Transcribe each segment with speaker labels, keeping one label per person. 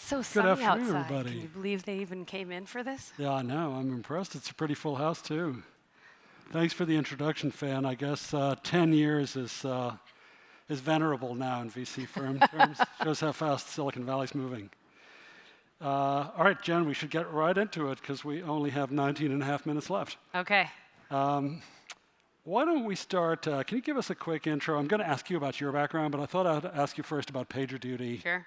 Speaker 1: so sunny
Speaker 2: afternoon,
Speaker 1: outside.
Speaker 2: everybody.
Speaker 1: Can you believe they even came in for this?
Speaker 2: Yeah, I know. I'm impressed. It's a pretty full house, too. Thanks for the introduction, Fan. I guess 10 years is venerable now in VC firm terms. Shows how fast Silicon Valley's moving. All right, Jen, we should get right into it because we only have 19 and a half minutes left.
Speaker 1: Okay.
Speaker 2: Why don't we start, can you give us a quick intro? I'm going to ask you about your background, but I thought I'd ask you first about PagerDuty.
Speaker 1: Sure.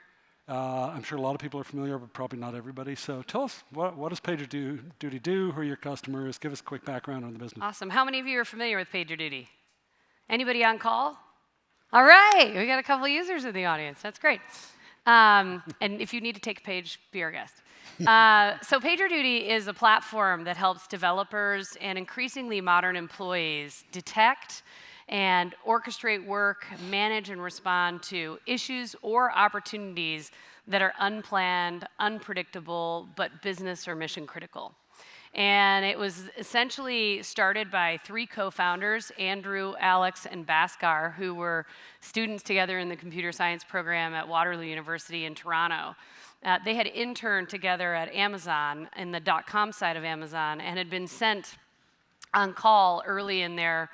Speaker 2: I'm sure a lot of people are familiar, but probably not everybody. So tell us, what does PagerDuty do? Who are your customers? Give us a quick background on the business.
Speaker 1: Awesome. How many of you are familiar with PagerDuty? Anybody on call? All right. We got a couple of users in the audience. That's great. And if you need to take a page, be our guest. So PagerDuty is a platform that helps developers and increasingly modern employees detect and orchestrate work, manage and respond to issues or opportunities that are unplanned, unpredictable, but business or mission critical. And it was essentially started by 3 co-founders, Andrew, Alex, and Bhaskar, who were students together in the computer science program at Waterloo University in Toronto. They had interned together at Amazon, in the .com side of Amazon, and had been sent on call early in their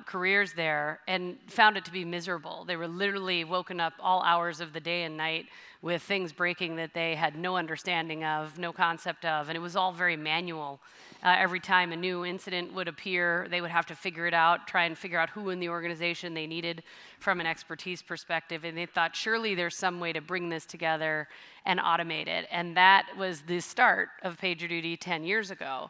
Speaker 1: careers there and found it to be miserable. They were literally woken up all hours of the day and night with things breaking that they had no understanding of, no concept of, and it was all very manual. Every time a new incident would appear, they would have to figure it out, try and figure out who in the organization they needed from an expertise perspective, and they thought, surely there's some way to bring this together and automate it, and that was the start of PagerDuty 10 years ago.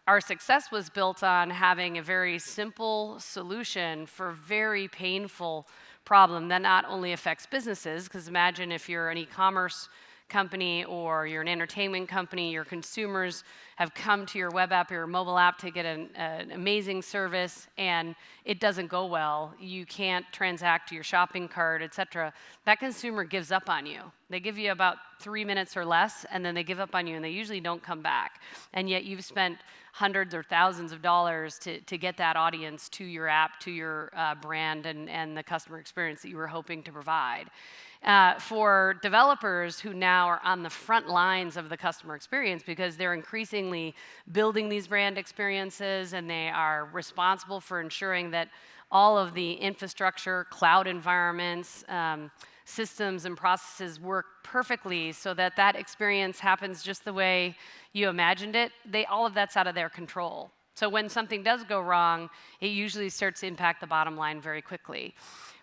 Speaker 1: Our success was built on having a very simple solution for a very painful problem that not only affects businesses, because imagine if you're an e-commerce company or you're an entertainment company, your consumers have come to your web app or your mobile app to get an amazing service and it doesn't go well, you can't transact your shopping cart, etc. That consumer gives up on you. They give you about 3 minutes or less and then they give up on you and they usually don't come back. And yet you've spent hundreds or thousands of dollars to get that audience to your app, to your brand and the customer experience that you were hoping to provide. For developers who now are on the front lines of the customer experience because they're increasingly building these brand experiences and they are responsible for ensuring that all of the infrastructure, cloud environments, systems and processes work perfectly so that that experience happens just the way you imagined it, all of that's out of their control. So when something does go wrong, it usually starts to impact the bottom line very quickly.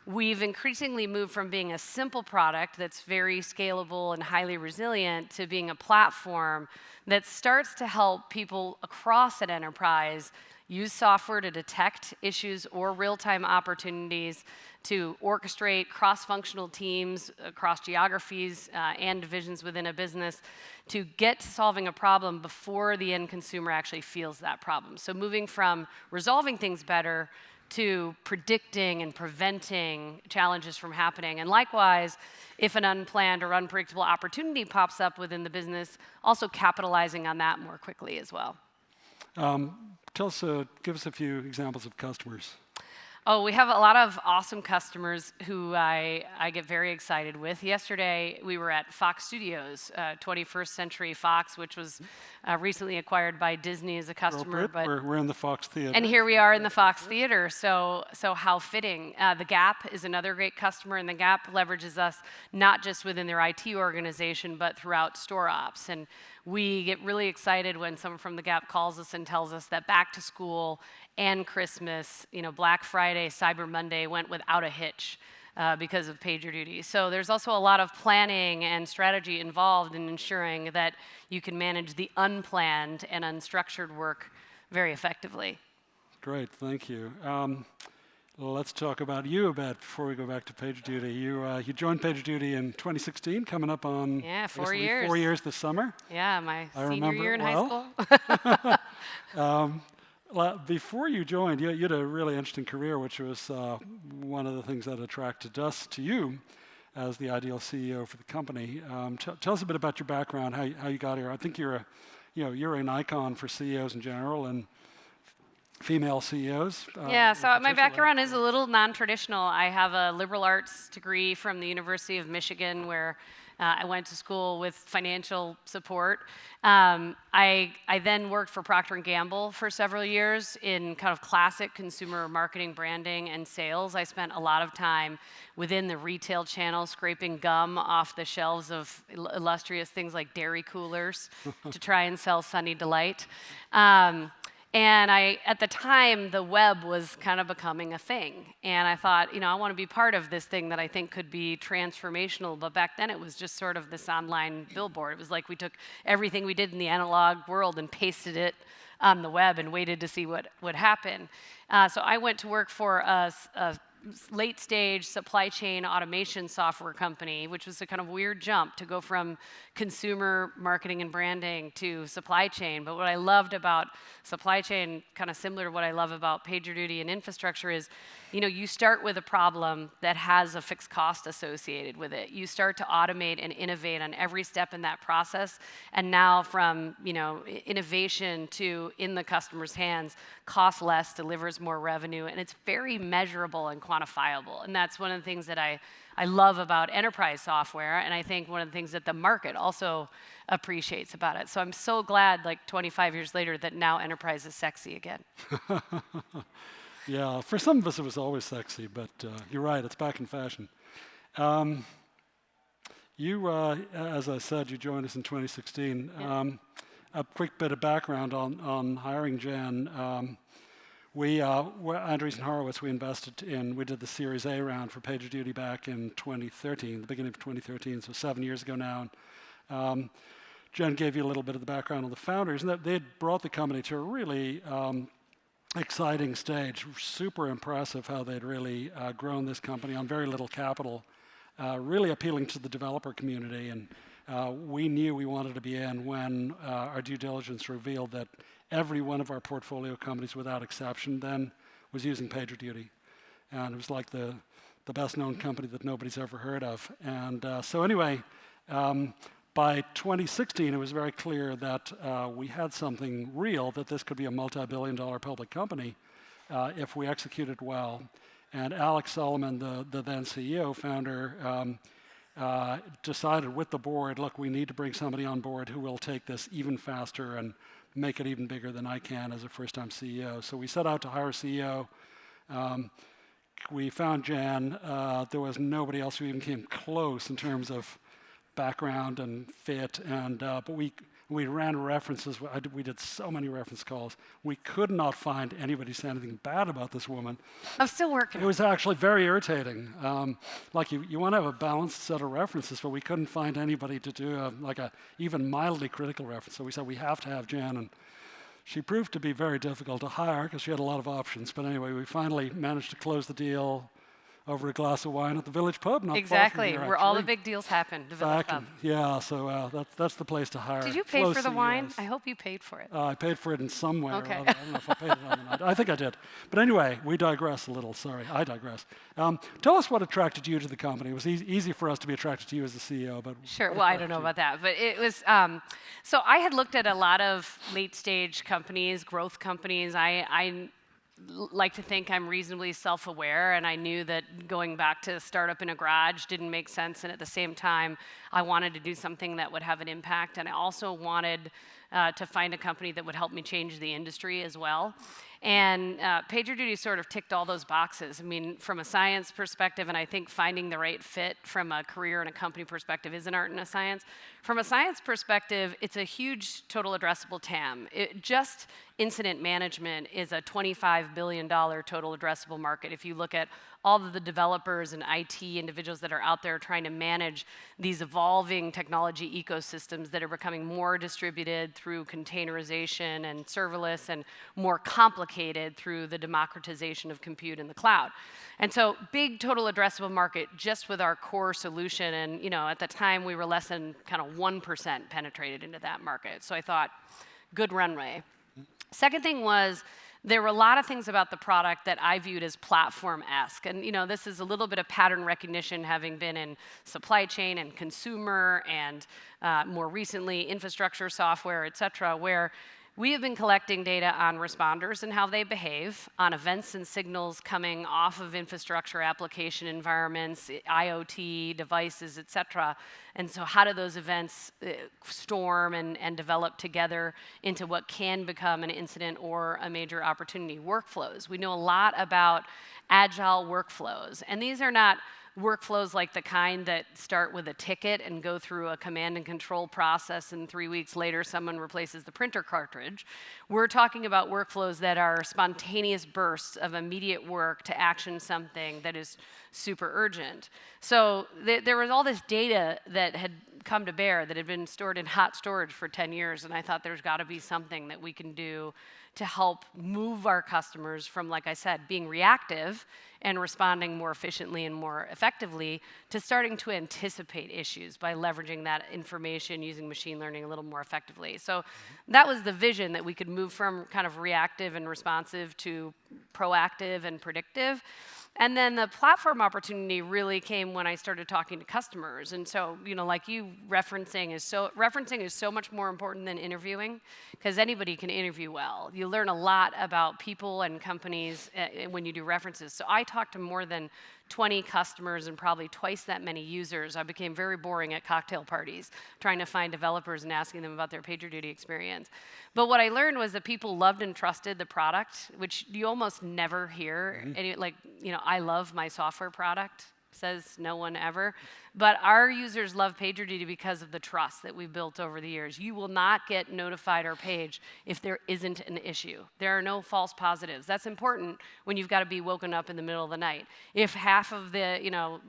Speaker 1: We've increasingly moved from being a simple product that's very scalable and highly resilient to being a platform that starts to help people across an enterprise use software to detect issues or real-time opportunities, to orchestrate cross-functional teams across geographies and divisions within a business, to get to solving a problem before the end consumer actually feels that problem. So moving from resolving things better to predicting and preventing challenges from happening. And likewise, if an unplanned or unpredictable opportunity pops up within the business, also capitalizing on that more quickly as well.
Speaker 2: Give us a few examples of customers.
Speaker 1: Oh, we have a lot of awesome customers who I get very excited with. Yesterday, we were at Fox Studios, 21st Century Fox, which was recently acquired by Disney as a customer.
Speaker 2: But we're in the Fox Theater.
Speaker 1: And here we are in the Fox Theater, so how fitting. The Gap is another great customer, and the Gap leverages us not just within their IT organization, but throughout store ops. And we get really excited when someone from the Gap calls us and tells us that back to school and Christmas, Black Friday, Cyber Monday went without a hitch because of PagerDuty. So there's also a lot of planning and strategy involved in ensuring that you can manage the unplanned and unstructured work very effectively.
Speaker 2: Great, thank you. Let's talk about you a bit before we go back to PagerDuty. You joined PagerDuty in 2016, coming up on
Speaker 1: 4 years.
Speaker 2: 4 years this summer.
Speaker 1: Yeah, my senior year in high school.
Speaker 2: Before you joined, you had a really interesting career, which was one of the things that attracted us to you as the ideal CEO for the company. Tell us a bit about your background, how you got here. I think you're an icon for CEOs in general and female CEOs.
Speaker 1: Yeah, so my background is a little non-traditional. I have a liberal arts degree from the University of Michigan, where I went to school with financial support. I then worked for Procter & Gamble for several years in kind of classic consumer marketing, branding, and sales. I spent a lot of time within the retail channel scraping gum off the shelves of illustrious things like dairy coolers to try and sell Sunny Delight. And at the time, the web was kind of becoming a thing. And I thought, I want to be part of this thing that I think could be transformational. But back then, it was just sort of this online billboard. It was like we took everything we did in the analog world and pasted it on the web and waited to see what would happen. So I went to work for a late-stage supply chain automation software company, which was a kind of weird jump to go from consumer marketing and branding to supply chain. But what I loved about supply chain, kind of similar to what I love about PagerDuty and infrastructure, is you start with a problem that has a fixed cost associated with it. You start to automate and innovate on every step in that process. And now from innovation to in the customer's hands, costs less, delivers more revenue, and it's very measurable and quantifiable. And that's one of the things that I love about enterprise software, and I think one of the things that the market also appreciates about it. So I'm so glad, like 25 years later, that now enterprise is sexy again.
Speaker 2: Yeah, for some of us it was always sexy, but you're right, it's back in fashion. As I said, you joined us in 2016. Yeah. A quick bit of background on hiring Jen. Andreessen Horowitz, we did the Series A round for PagerDuty back in 2013, the beginning of 2013, so 7 years ago now. Jen gave you a little bit of the background on the founders, and that they'd brought the company to a really exciting stage. Super impressive how they'd really grown this company on very little capital, really appealing to the developer community. And we knew we wanted to be in when our due diligence revealed that every one of our portfolio companies, without exception, then was using PagerDuty. And it was like the best known company that nobody's ever heard of. And so anyway, by 2016, it was very clear that we had something real, that this could be a multi-billion-dollar public company if we executed well. And Alex Solomon, the then CEO, founder, decided with the board, look, we need to bring somebody on board who will take this even faster and make it even bigger than I can as a first-time CEO. So we set out to hire a CEO. We found Jan. There was nobody else who even came close in terms of background and fit. And but we ran references. We did so many reference calls. We could not find anybody saying anything bad about this woman.
Speaker 1: I'm still working.
Speaker 2: It was actually very irritating. Like you want to have a balanced set of references, but we couldn't find anybody to do a even mildly critical reference. So we said we have to have Jan, and she proved to be very difficult to hire because she had a lot of options. But anyway, we finally managed to close the deal over a glass of wine at the Village Pub. Not
Speaker 1: exactly,
Speaker 2: far from here,
Speaker 1: where all the big deals happen. The Village Pub.
Speaker 2: Yeah, so that's the place to hire.
Speaker 1: Did you pay for the wine? I hope you paid for it.
Speaker 2: I paid for it in some way.
Speaker 1: Okay.
Speaker 2: Or other. I don't know if I paid it on the night. I think I did. But anyway, we digress a little. Sorry, I digress. Tell us what attracted you to the company. It was easy for us to be attracted to you as the CEO, but
Speaker 1: sure. Well, I don't know about that, but it was. So I had looked at a lot of late-stage companies, growth companies. I like to think I'm reasonably self-aware, and I knew that going back to a startup in a garage didn't make sense, and at the same time, I wanted to do something that would have an impact, and I also wanted to find a company that would help me change the industry as well. And PagerDuty sort of ticked all those boxes. I mean, from a science perspective, and I think finding the right fit from a career and a company perspective is an art and a science. From a science perspective, it's a huge total addressable TAM. Just incident management is a $25 billion total addressable market. If you look at all of the developers and IT individuals that are out there trying to manage these evolving technology ecosystems that are becoming more distributed through containerization and serverless, and more complicated through the democratization of compute in the cloud. And so big total addressable market just with our core solution. And at the time we were less than kind of 1% penetrated into that market. So I thought, good runway. Second thing was, there were a lot of things about the product that I viewed as platform-esque. And this is a little bit of pattern recognition, having been in supply chain and consumer and more recently infrastructure software, et cetera, where we have been collecting data on responders and how they behave, on events and signals coming off of infrastructure application environments, IoT devices, et cetera. And so how do those events storm and develop together into what can become an incident or a major opportunity? Workflows. We know a lot about agile workflows. And these are not workflows like the kind that start with a ticket and go through a command and control process, and 3 weeks later someone replaces the printer cartridge. We're talking about workflows that are spontaneous bursts of immediate work to action something that is super urgent. So there was all this data that had come to bear that had been stored in hot storage for 10 years, and I thought there's got to be something that we can do to help move our customers from, like I said, being reactive and responding more efficiently and more effectively to starting to anticipate issues by leveraging that information using machine learning a little more effectively. So that was the vision, that we could move from kind of reactive and responsive to proactive and predictive. And then the platform opportunity really came when I started talking to customers. And so, like you, referencing is so much more important than interviewing, because anybody can interview well. You learn a lot about people and companies when you do references. So I talked to more than 20 customers and probably twice that many users. I became very boring at cocktail parties, trying to find developers and asking them about their PagerDuty experience. But what I learned was that people loved and trusted the product, which you almost never hear. I love my software product, says no one ever. But our users love PagerDuty because of the trust that we've built over the years. You will not get notified or paged if there isn't an issue. There are no false positives. That's important when you've got to be woken up in the middle of the night. If half of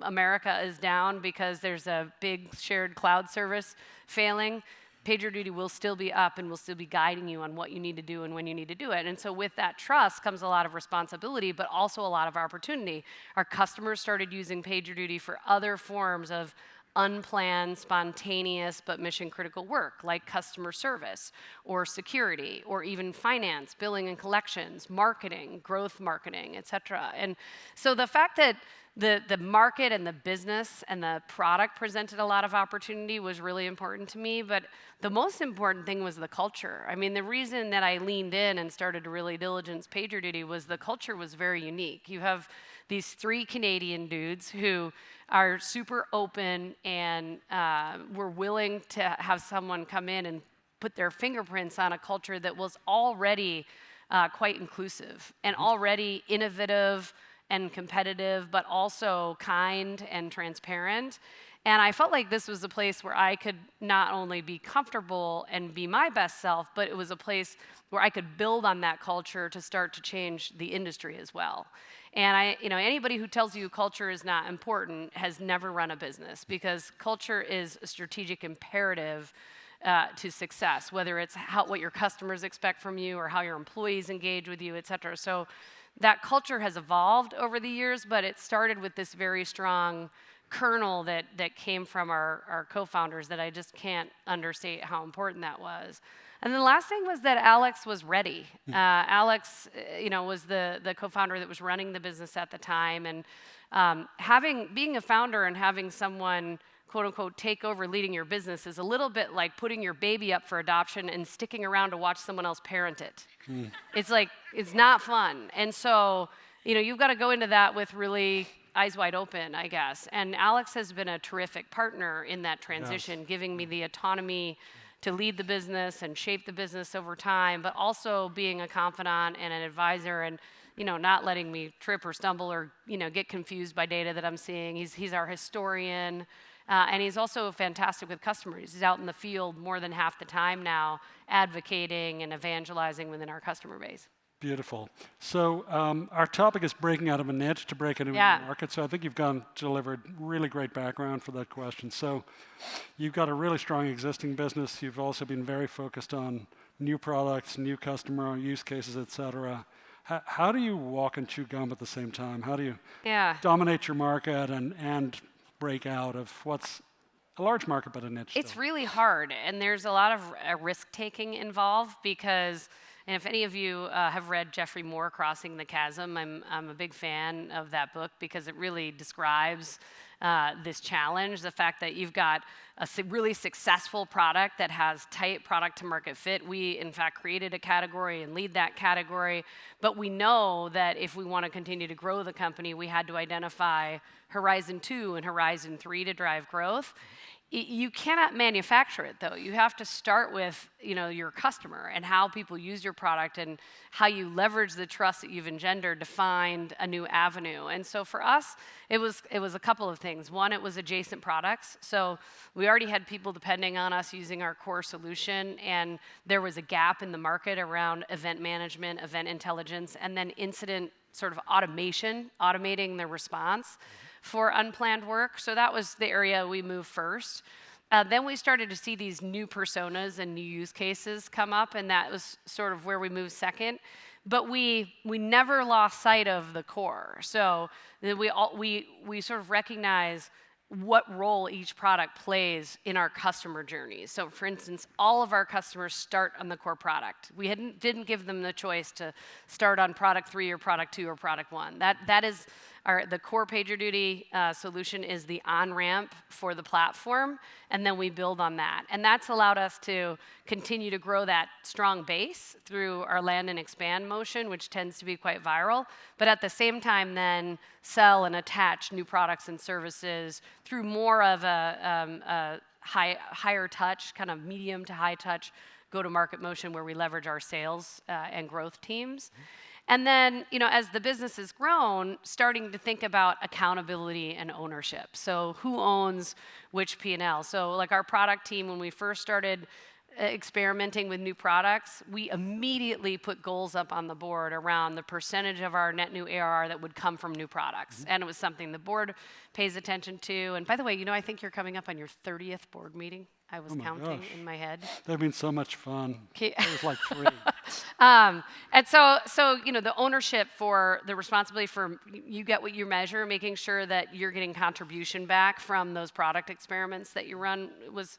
Speaker 1: America is down because there's a big shared cloud service failing, PagerDuty will still be up and will still be guiding you on what you need to do and when you need to do it. And so with that trust comes a lot of responsibility, but also a lot of opportunity. Our customers started using PagerDuty for other forms of unplanned, spontaneous, but mission-critical work, like customer service or security or even finance, billing and collections, marketing, growth marketing, et cetera. And so the fact that the market and the business and the product presented a lot of opportunity was really important to me, but the most important thing was the culture. I mean, the reason that I leaned in and started to really diligence PagerDuty was the culture was very unique. You have these 3 Canadian dudes who are super open and were willing to have someone come in and put their fingerprints on a culture that was already quite inclusive and already innovative and competitive, but also kind and transparent. And I felt like this was a place where I could not only be comfortable and be my best self, but it was a place where I could build on that culture to start to change the industry as well. And anybody who tells you culture is not important has never run a business, because culture is a strategic imperative to success, whether it's what your customers expect from you or how your employees engage with you, et cetera. So that culture has evolved over the years, but it started with this very strong kernel that came from our co-founders that I just can't understate how important that was. And the last thing was that Alex was ready. Alex, was the co-founder that was running the business at the time, and being a founder and having someone quote unquote take over leading your business is a little bit like putting your baby up for adoption and sticking around to watch someone else parent it. It's not fun. And so, you've got to go into that with really eyes wide open, I guess. And Alex has been a terrific partner in that transition, giving me the autonomy to lead the business and shape the business over time, but also being a confidant and an advisor, and not letting me trip or stumble or get confused by data that I'm seeing. He's our historian. And he's also fantastic with customers. He's out in the field more than half the time now, advocating and evangelizing within our customer base.
Speaker 2: Beautiful. So our topic is breaking out of a niche to break into a market. So I think you've delivered really great background for that question. So you've got a really strong existing business. You've also been very focused on new products, new customer use cases, et cetera. How do you walk and chew gum at the same time? How do you dominate your market and break out of what's a large market but a niche?
Speaker 1: It's really hard, and there's a lot of risk-taking involved, because, and if any of you have read Jeffrey Moore, Crossing the Chasm, I'm a big fan of that book, because it really describes this challenge, the fact that you've got a really successful product that has tight product to market fit. We, in fact, created a category and lead that category, but we know that if we want to continue to grow the company, we had to identify Horizon 2 and Horizon 3 to drive growth. You cannot manufacture it, though. You have to start with, your customer and how people use your product and how you leverage the trust that you've engendered to find a new avenue. And so for us, it was a couple of things. One, it was adjacent products. So we already had people depending on us using our core solution, and there was a gap in the market around event management, event intelligence, and then incident sort of automation, automating the response for unplanned work. So that was the area we moved first. Then we started to see these new personas and new use cases come up, and that was sort of where we moved second. But we never lost sight of the core. So we sort of recognize what role each product plays in our customer journeys. So for instance, all of our customers start on the core product. We didn't give them the choice to start on product 3 or product 2 or product 1. That is the core PagerDuty solution is the on-ramp for the platform, and then we build on that. And that's allowed us to continue to grow that strong base through our land and expand motion, which tends to be quite viral, but at the same time then sell and attach new products and services through more of a higher touch, kind of medium to high touch go-to-market motion where we leverage our sales and growth teams. And then, as the business has grown, starting to think about accountability and ownership. So who owns which P&L? So like our product team, when we first started experimenting with new products, we immediately put goals up on the board around the percentage of our net new ARR that would come from new products. And it was something the board pays attention to. And by the way, I think you're coming up on your 30th board meeting. I was counting in my head.
Speaker 2: They've been so much fun. It was like 3.
Speaker 1: And so the ownership for the responsibility for you get what you measure, making sure that you're getting contribution back from those product experiments that you run was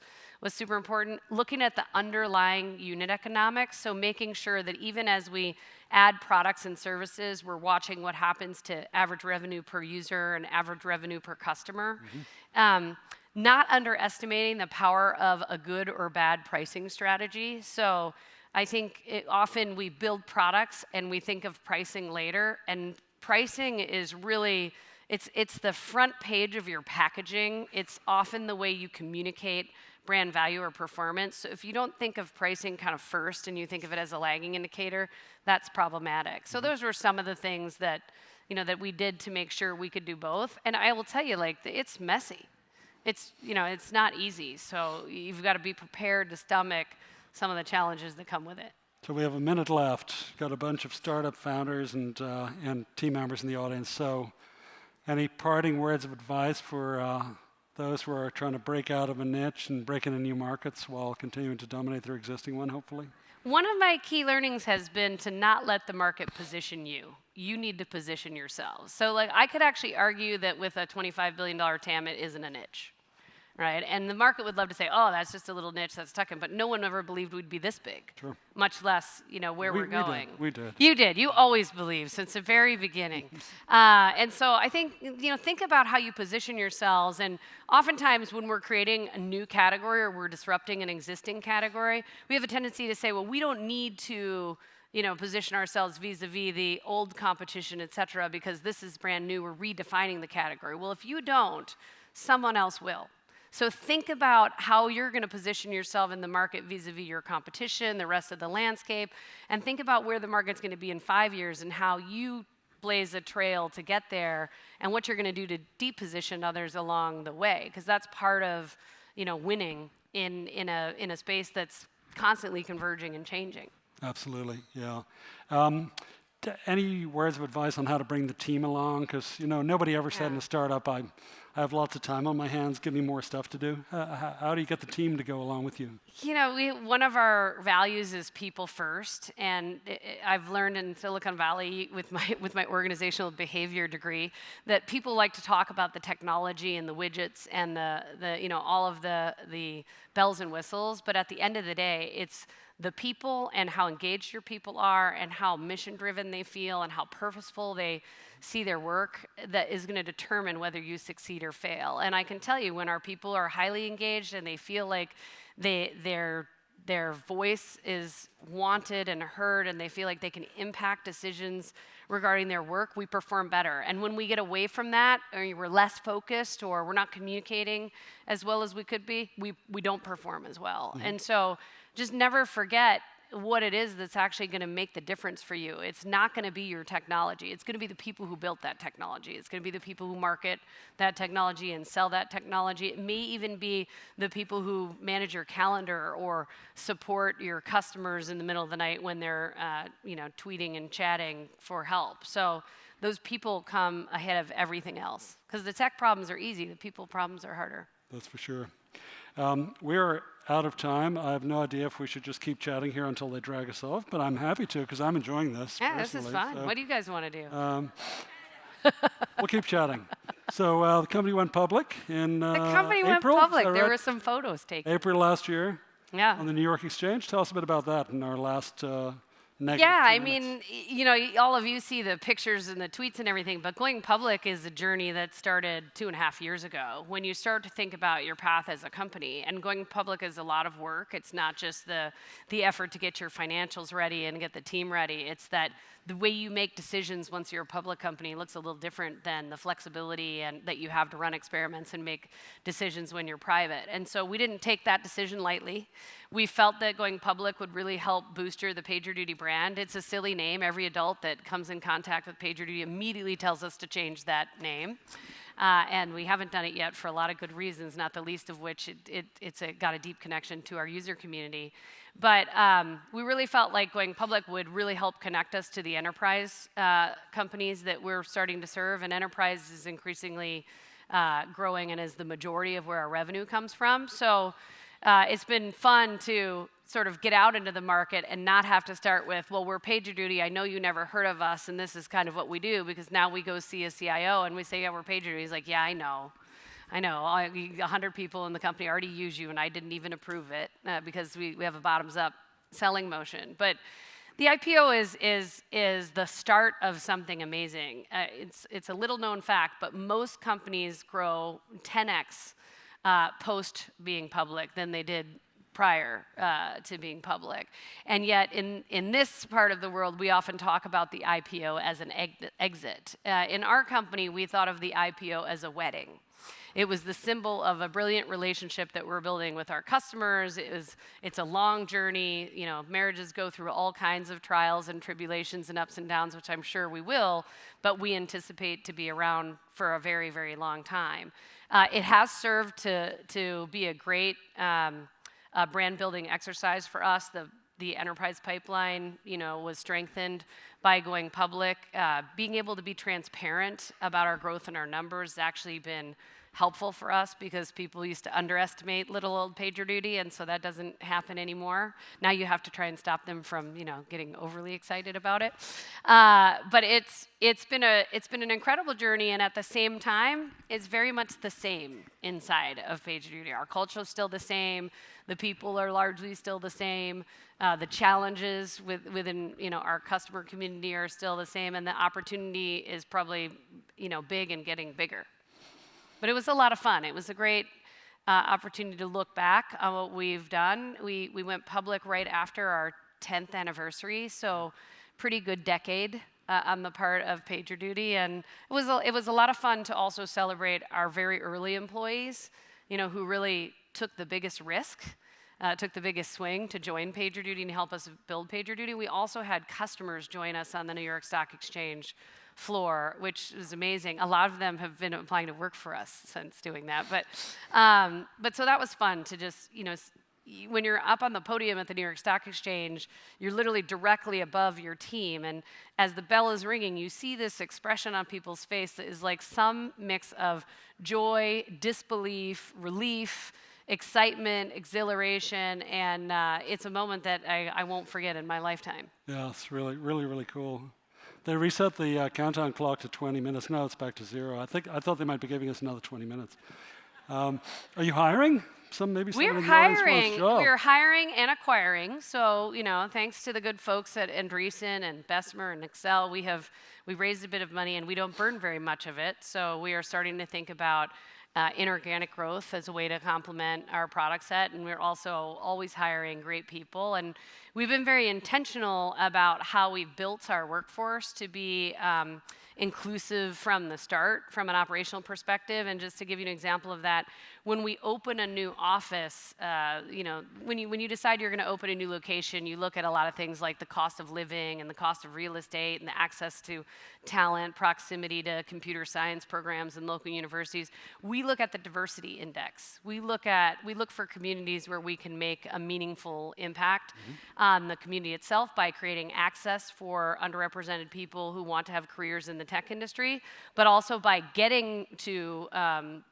Speaker 1: super important. Looking at the underlying unit economics, so making sure that even as we add products and services, we're watching what happens to average revenue per user and average revenue per customer. Not underestimating the power of a good or bad pricing strategy. So I think often we build products and we think of pricing later, and pricing is really, it's the front page of your packaging. It's often the way you communicate brand value or performance. So if you don't think of pricing kind of first and you think of it as a lagging indicator, that's problematic. So those were some of the things that, that we did to make sure we could do both. And I will tell you, it's messy. It's not easy. So you've got to be prepared to stomach some of the challenges that come with it.
Speaker 2: So we have a minute left. Got a bunch of startup founders and team members in the audience. So any parting words of advice for those who are trying to break out of a niche and break into new markets while continuing to dominate their existing one, hopefully?
Speaker 1: One of my key learnings has been to not let the market position you. You need to position yourselves. So I could actually argue that with a $25 billion TAM, it isn't a niche, right? And the market would love to say, oh, that's just a little niche that's tucking, but no one ever believed we'd be this big,
Speaker 2: Sure.
Speaker 1: Much less, we're going.
Speaker 2: We did.
Speaker 1: You did. You always believed since the very beginning. And so I think, think about how you position yourselves. And oftentimes when we're creating a new category or we're disrupting an existing category, we have a tendency to say, well, we don't need to position ourselves vis-a-vis the old competition, et cetera, because this is brand new, we're redefining the category. Well, if you don't, someone else will. So think about how you're going to position yourself in the market vis-a-vis your competition, the rest of the landscape, and think about where the market's going to be in 5 years and how you blaze a trail to get there and what you're going to do to deposition others along the way, because that's part of winning in a space that's constantly converging and changing.
Speaker 2: Absolutely, yeah. Any words of advice on how to bring the team along? Because nobody ever said in a startup, I have lots of time on my hands, give me more stuff to do. How do you get the team to go along with you?
Speaker 1: One of our values is people first, and I've learned in Silicon Valley with my organizational behavior degree that people like to talk about the technology and the widgets and the all of the bells and whistles, but at the end of the day, it's the people and how engaged your people are and how mission-driven they feel and how purposeful they see their work that is going to determine whether you succeed or fail. And I can tell you, when our people are highly engaged and they feel like they're their voice is wanted and heard, and they feel like they can impact decisions regarding their work, we perform better. And when we get away from that, or we're less focused, or we're not communicating as well as we could be, we don't perform as well. And so just never forget what it is that's actually going to make the difference for you. It's not going to be your technology. It's going to be the people who built that technology. It's going to be the people who market that technology and sell that technology. It may even be the people who manage your calendar or support your customers in the middle of the night when they're tweeting and chatting for help. So those people come ahead of everything else, because the tech problems are easy. The people problems are harder.
Speaker 2: That's for sure. We're out of time. I have no idea if we should just keep chatting here until they drag us off, but I'm happy to, because I'm enjoying this.
Speaker 1: Yeah, this is fun.
Speaker 2: So,
Speaker 1: what do you guys want to do?
Speaker 2: we'll keep chatting. So the company went public in
Speaker 1: the company went
Speaker 2: April.
Speaker 1: public. There
Speaker 2: right?
Speaker 1: were some photos taken.
Speaker 2: April last year.
Speaker 1: Yeah.
Speaker 2: On the New York Exchange. Tell us a bit about that in our last negative
Speaker 1: Yeah,
Speaker 2: 2
Speaker 1: I
Speaker 2: minutes.
Speaker 1: mean, all of you see the pictures and the tweets and everything, but going public is a journey that started 2.5 years ago. When you start to think about your path as a company, and going public is a lot of work. It's not just the effort to get your financials ready and get the team ready. It's that the way you make decisions once you're a public company looks a little different than the flexibility and that you have to run experiments and make decisions when you're private. And so we didn't take that decision lightly. We felt that going public would really help booster the PagerDuty brand. It's a silly name. Every adult that comes in contact with PagerDuty immediately tells us to change that name. And we haven't done it yet for a lot of good reasons, not the least of which it's got a deep connection to our user community. But we really felt like going public would really help connect us to the enterprise companies that we're starting to serve. And enterprise is increasingly growing and is the majority of where our revenue comes from. So it's been fun to sort of get out into the market and not have to start with, well, we're PagerDuty. I know you never heard of us, and this is kind of what we do, because now we go see a CIO and we say, yeah, we're PagerDuty. He's like, yeah, I know. 100 people in the company already use you, and I didn't even approve it because we have a bottoms-up selling motion. But the IPO is the start of something amazing. It's a little-known fact, but most companies grow 10x post being public than they did prior to being public. And yet in this part of the world, we often talk about the IPO as an exit. In our company, we thought of the IPO as a wedding. It was the symbol of a brilliant relationship that we're building with our customers. It's a long journey. Marriages go through all kinds of trials and tribulations and ups and downs, which I'm sure we will, but we anticipate to be around for a very, very long time. It has served to be a great brand building exercise for us. The enterprise pipeline, was strengthened by going public. Being able to be transparent about our growth and our numbers has actually been helpful for us, because people used to underestimate little old PagerDuty, and so that doesn't happen anymore. Now you have to try and stop them from, getting overly excited about it. But it's been an incredible journey, and at the same time, it's very much the same inside of PagerDuty. Our culture is still the same. The people are largely still the same. The challenges within our customer community are still the same, and the opportunity is probably big and getting bigger. But it was a lot of fun. It was a great opportunity to look back on what we've done. We went public right after our 10th anniversary, so pretty good decade on the part of PagerDuty, and it was a lot of fun to also celebrate our very early employees, who really took the biggest risk, took the biggest swing to join PagerDuty and help us build PagerDuty. We also had customers join us on the New York Stock Exchange floor, which was amazing. A lot of them have been applying to work for us since doing that. But so that was fun to just, when you're up on the podium at the New York Stock Exchange, you're literally directly above your team. And as the bell is ringing, you see this expression on people's face that is like some mix of joy, disbelief, relief, excitement, exhilaration, and it's a moment that I won't forget in my lifetime.
Speaker 2: Yeah, it's really, really, really cool. They reset the countdown clock to 20 minutes. Now it's back to 0. I thought they might be giving us another 20 minutes. Are you hiring?
Speaker 1: We're hiring. We're hiring and acquiring. So, thanks to the good folks at Andreessen and Bessemer and Excel, we raised a bit of money, and we don't burn very much of it. So we are starting to think about inorganic growth as a way to complement our product set, and we're also always hiring great people. And we've been very intentional about how we've built our workforce to be inclusive from the start, from an operational perspective. And just to give you an example of that, when we open a new office, when you decide you're going to open a new location, you look at a lot of things like the cost of living and the cost of real estate and the access to talent, proximity to computer science programs and local universities. We look at the diversity index. We look for communities where we can make a meaningful impact on the community itself by creating access for underrepresented people who want to have careers in the tech industry, but also by getting to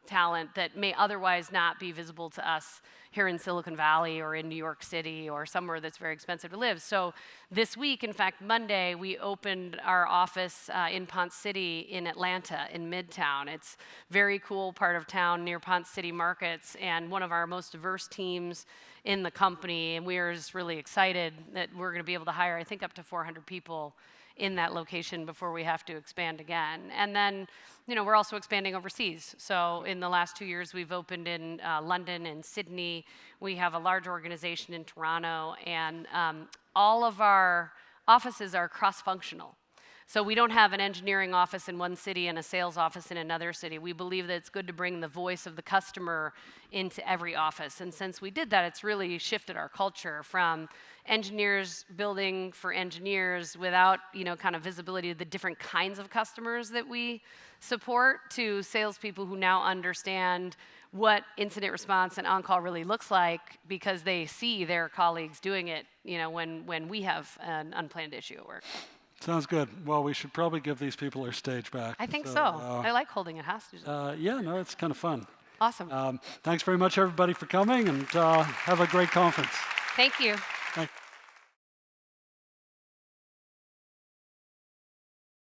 Speaker 1: talent that may otherwise not be visible to us here in Silicon Valley or in New York City or somewhere that's very expensive to live. So this week, in fact, Monday, we opened our office in Ponce City in Atlanta, in Midtown. It's a very cool part of town near Ponce City Markets, and one of our most diverse teams in the company. And we are just really excited that we're going to be able to hire, I think, up to 400 people in that location before we have to expand again. And then, we're also expanding overseas. So in the last 2 years, we've opened in London and Sydney. We have a large organization in Toronto, and all of our offices are cross-functional. So we don't have an engineering office in one city and a sales office in another city. We believe that it's good to bring the voice of the customer into every office. And since we did that, it's really shifted our culture from engineers building for engineers without, kind of visibility of the different kinds of customers that we support, to salespeople who now understand what incident response and on-call really looks like because they see their colleagues doing it, when we have an unplanned issue at work.
Speaker 2: Sounds good. Well, we should probably give these people their stage back.
Speaker 1: I think so. I like holding it hostage.
Speaker 2: Yeah, no, it's kind of fun.
Speaker 1: Awesome.
Speaker 2: Thanks very much, everybody, for coming, and have a great conference.
Speaker 1: Thank you.
Speaker 2: Thanks.